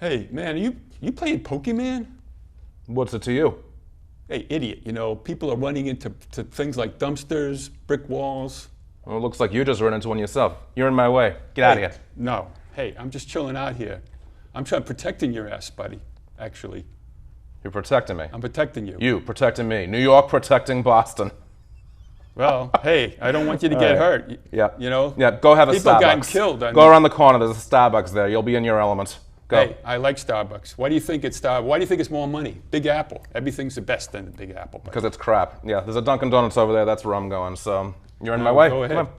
Hey, man, are you playing Pokemon? What's it to you? Hey, idiot, people are running into things like dumpsters, brick walls. Well, it looks like you just ran into one yourself. You're in my way. Get out of here. No. Hey, I'm just chilling out here. I'm protecting your ass, buddy, actually. You're protecting me. I'm protecting you. You protecting me. New York protecting Boston. Well, hey, I don't want you to get hurt. Yeah. You Yeah, go have a people Starbucks. gotten killed. Go around the corner. There's a Starbucks there. You'll be in your element. Go. Hey, I like Starbucks. Why do you think it's Starbucks? Why do you think it's more money? Big Apple. Everything's the best in the Big Apple. Because it's crap. Yeah, there's a Dunkin' Donuts over there. That's where I'm going. So you're in my way. Go ahead. Come on.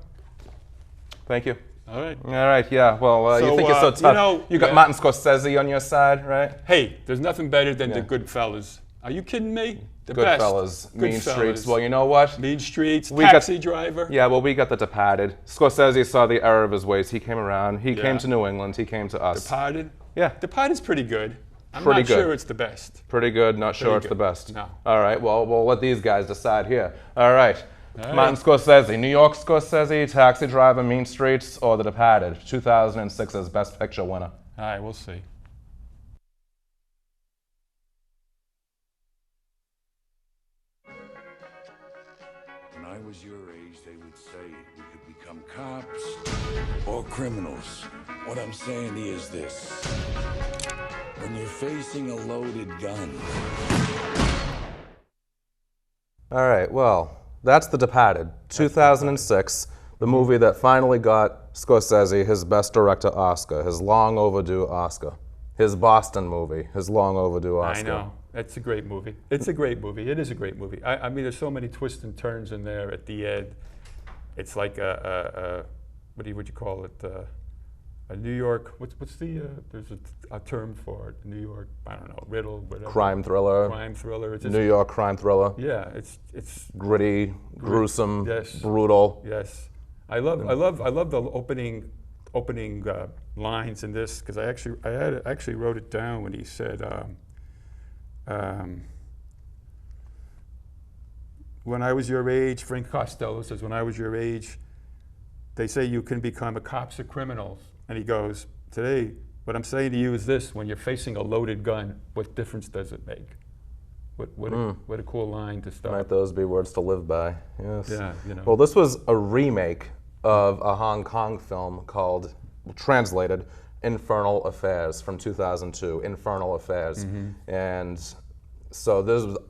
Thank you. All right. All right, yeah. Well, you think you're so tough. You got Martin Scorsese on your side, right? Hey, there's nothing better than the Goodfellas. Are you kidding me? The Goodfellas, best. Mean Streets. Well, you know what? Mean Streets, Taxi Driver. Yeah, well, we got The Departed. Scorsese saw the error of his ways. He came around. He came to New England. He came to us. Departed? Yeah. Departed's pretty good. I'm Pretty not good. sure it's the best. Pretty good. Not sure it's the best. No. All right. Well, we'll let these guys decide here. All right. Martin Scorsese, New York Scorsese, Taxi Driver, Mean Streets, or The Departed, 2006's Best Picture winner. All right, we'll see. When I was your age, they would say we could become cops or criminals. What I'm saying is this. When you're facing a loaded gun. All right, well, that's The Departed, 2006, the movie that finally got Scorsese his Best Director Oscar, his long overdue Oscar. His Boston movie, his long overdue Oscar. I know. It's a great movie. It's a grean movie. It is a great movie. I mean, there's so many twists and turns in there at the end. It's like what would you call it? A New York, what's the, there's a term for it, New York, I don't know, riddle, whatever. Crime thriller. Crime thriller. It's just, New York crime thriller. Yeah, it's gritty, gruesome, yes, brutal. Yes, I love the opening lines in this, because I actually wrote it down when he said, when I was your age, Frank Costello says, when I was your age, they say you can become a cops or criminals. And he goes, today, what I'm saying to you is this: when you're facing a loaded gun, what difference does it make? What a cool line to start. Might those be words to live by? Yes. Yeah, Well, this was a remake of a Hong Kong film called, translated, Infernal Affairs from 2002. Infernal Affairs, and so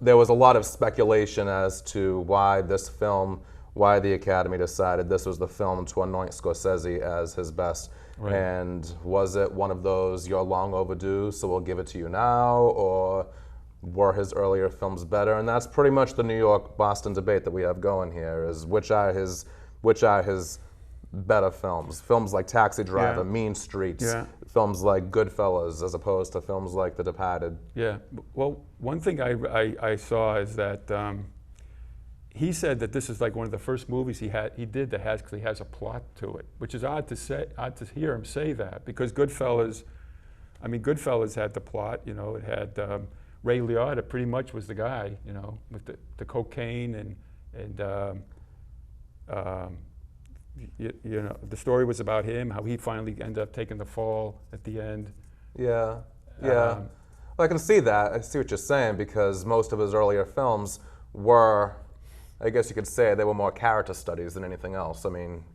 there was a lot of speculation as to why this film, why the Academy decided this was the film to anoint Scorsese as his best. Right. And was it one of those, you're long overdue, so we'll give it to you now, or were his earlier films better? And that's pretty much the New York-Boston debate that we have going here, is which are his better films? Films like Taxi Driver, Mean Streets, films like Goodfellas, as opposed to films like The Departed. Yeah, well, one thing I saw is that he said that this is like one of the first movies he did that actually has a plot to it, which is odd to hear him say that, because Goodfellas had the plot. It had Ray Liotta pretty much was the guy, with the cocaine and the story was about him, how he finally ended up taking the fall at the end. Yeah. Well, I can see that. I see what you're saying, because most of his earlier films were, I guess you could say, they were more character studies than anything else. I mean,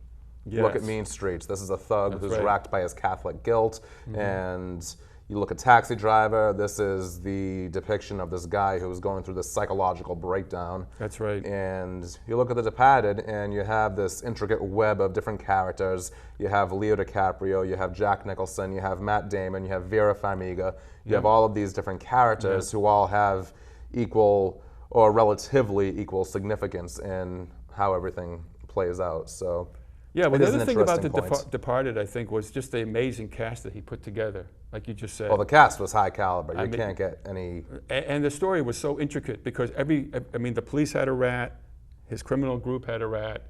look at Mean Streets. This is a thug who's racked by his Catholic guilt. And you look at Taxi Driver. This is the depiction of this guy who's going through this psychological breakdown. That's right. And you look at The Departed, and you have this intricate web of different characters. You have Leo DiCaprio, you have Jack Nicholson, you have Matt Damon, you have Vera Farmiga. You have all of these different characters who all have equal or relatively equal significance in how everything plays out. So yeah, well, the other thing about The Departed, I think, was just the amazing cast that he put together, like you just said. Well, the cast was high caliber. You can't get any... And the story was so intricate, because the police had a rat, his criminal group had a rat,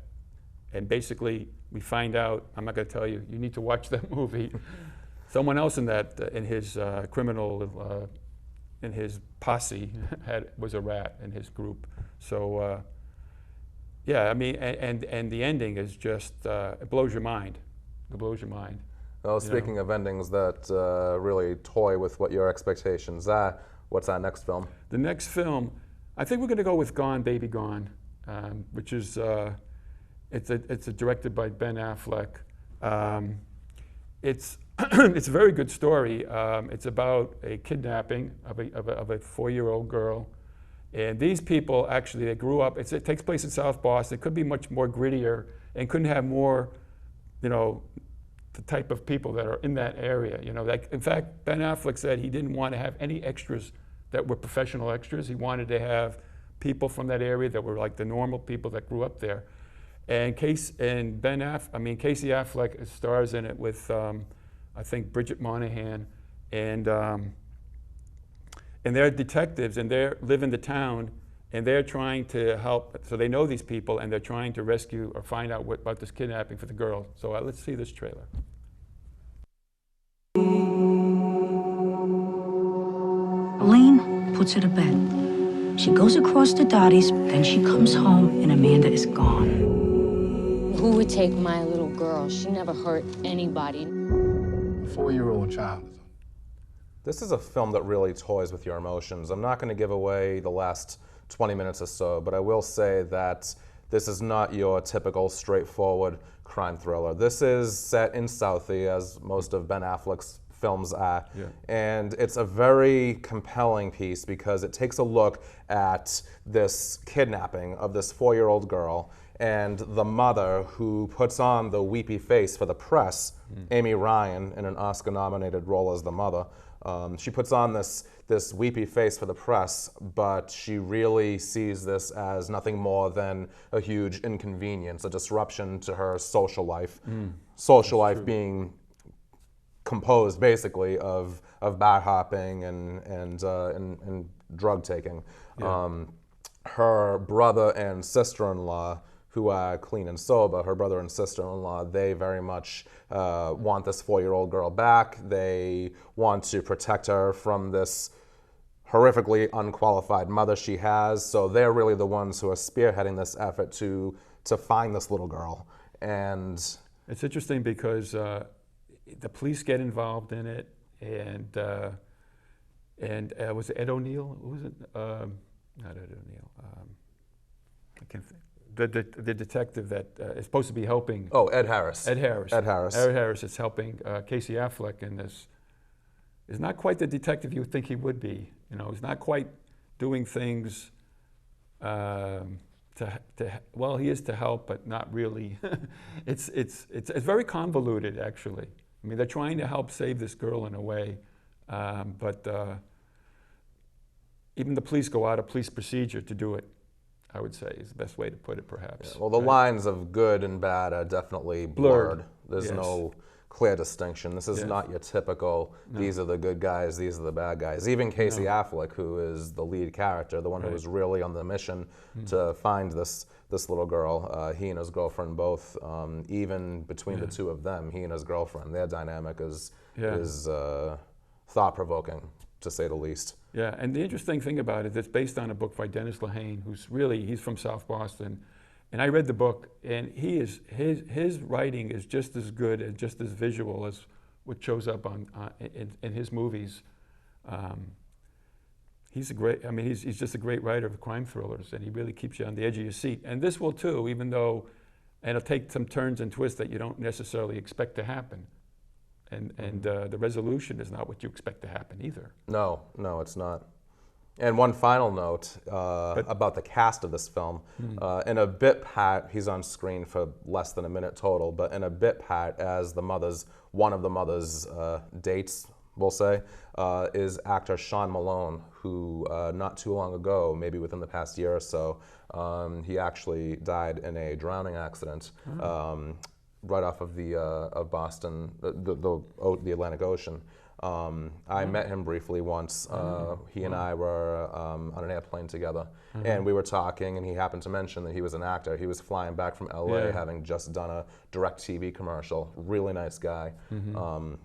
and basically we find out, I'm not going to tell you, you need to watch that movie. Someone else in his criminal... in his posse was a rat in his group. So yeah, I mean, and the ending is just, it blows your mind. It blows your mind. Well, speaking of endings that really toy with what your expectations are, what's our next film? The next film, I think we're going to go with Gone, Baby Gone, which is it's directed by Ben Affleck. It's it's a very good story. It's about a kidnapping of a 4-year-old girl, and these people actually they grew up. It takes place in South Boston. It could be much more grittier and couldn't have more, you know, the type of people that are in that area. You know, like in fact, Ben Affleck said he didn't want to have any extras that were professional extras. He wanted to have people from that area that were like the normal people that grew up there. And Casey Affleck stars in it with I think Bridget Moynahan, and they're detectives, and they live in the town, and they're trying to help. So they know these people, and they're trying to rescue or find out about this kidnapping for the girl. So let's see this trailer. Elaine puts her to bed. She goes across to Dottie's, then she comes home, and Amanda is gone. Who would take my little girl? She never hurt anybody. 4-year-old child. This is a film that really toys with your emotions. I'm not going to give away the last 20 minutes or so, but I will say that this is not your typical straightforward crime thriller. This is set in Southie, as most of Ben Affleck's films are, and it's a very compelling piece because it takes a look at this kidnapping of this 4-year-old girl and the mother who puts on the weepy face for the press, Amy Ryan, in an Oscar-nominated role as the mother. She puts on this weepy face for the press, but she really sees this as nothing more than a huge inconvenience, a disruption to her social life. Social life being composed basically of bar hopping and drug taking. Her brother and sister-in-law, who are clean and sober, her brother and sister-in-law, they very much want this 4-year-old girl back. They want to protect her from this horrifically unqualified mother she has. So they're really the ones who are spearheading this effort to find this little girl. And it's interesting because the police get involved in it, and was it Ed O'Neill? Who was it? Not Ed O'Neill. I can't think. The detective that is supposed to be helping. Oh, Ed Harris. Ed Harris. Ed Harris. Ed Harris is helping Casey Affleck in this. Is not quite the detective you would think he would be. You know, he's not quite doing things well, he is to help, but not really. It's very convoluted, actually. I mean, they're trying to help save this girl in a way, but even the police go out of police procedure to do it, I would say, is the best way to put it, perhaps. Yeah, well, the lines of good and bad are definitely blurred. There's no clear distinction. This is not your typical, these are the good guys, these are the bad guys. Even Casey Affleck, who is the lead character, the one who is really on the mission to find this little girl, he and his girlfriend both, even between the two of them, he and his girlfriend, their dynamic is thought-provoking, to say the least. Yeah, and the interesting thing about it, it's based on a book by Dennis Lehane, he's from South Boston. And I read the book, and his writing is just as good and just as visual as what shows up in his movies. He's just a great writer of crime thrillers, and he really keeps you on the edge of your seat. And this will too, even though, and it'll take some turns and twists that you don't necessarily expect to happen. And the resolution is not what you expect to happen either. No, it's not. And one final note about the cast of this film. In a bit part, he's on screen for less than a minute total, but in a bit part as one of the mother's dates, we'll say, is actor Sean Malone, who not too long ago, maybe within the past year or so, he actually died in a drowning accident right off of of Boston, the Atlantic Ocean. I met him briefly once. He and I were on an airplane together, and we were talking, and he happened to mention that he was an actor. He was flying back from LA, having just done a direct TV commercial. Really nice guy.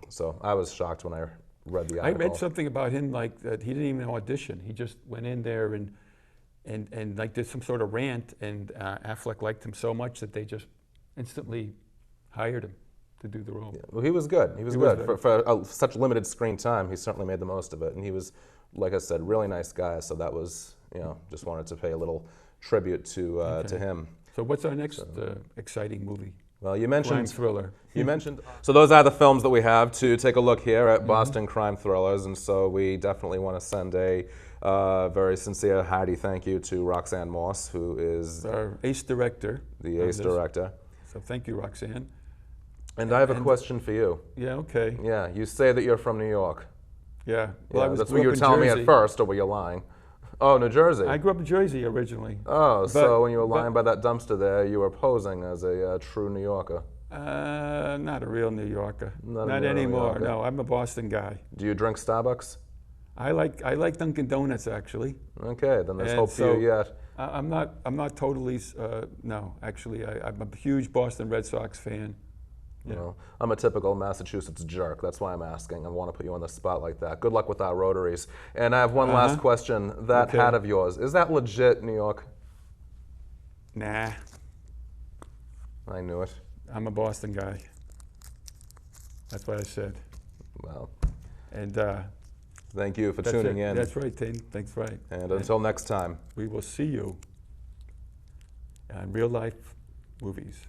So I was shocked when I read the article. I read something about him like that he didn't even audition. He just went in there and like did some sort of rant, and Affleck liked him so much that they just instantly hired him to do the role. Yeah, well, he was good. He was He was good. good. For such limited screen time, he certainly made the most of it. And he was, like I said, really nice guy. So that was, just wanted to pay a little tribute to him. So what's our next exciting movie? Well, you Crime mentioned thriller. You mentioned. So those are the films that we have to take a look here at Boston Crime Thrillers, and so we definitely want to send a very sincere, hearty thank you to Roxanne Morse, who is Our ace director. the of ace this. director. So thank you, Roxanne. And I have a question for you. Yeah, okay. Yeah, you say that you're from New York. Yeah. Well, Yeah, I was that's grew what you up were in telling me Jersey. at first, or were you lying? Oh, New Jersey. I grew up in Jersey originally. Oh, so But- when you were lying but- by that dumpster there, you were posing as a true New Yorker. Not a real New Yorker. Not a Not real New anymore. Yorker. No, I'm a Boston guy. Do you drink Starbucks? I like Dunkin' Donuts actually. Okay, then there's And hope for you yet. I'm not totally. No, actually, I'm a huge Boston Red Sox fan. You know, I'm a typical Massachusetts jerk. That's why I'm asking. I want to put you on the spot like that. Good luck with our rotaries. And I have one last question. That Okay. hat of yours, is that legit New York? Nah, I knew it. I'm a Boston guy. That's what I said. Well, And thank you for that's tuning it. in. That's right, Tim. Thanks, right. And until next time. We will see you on Real Life Movies.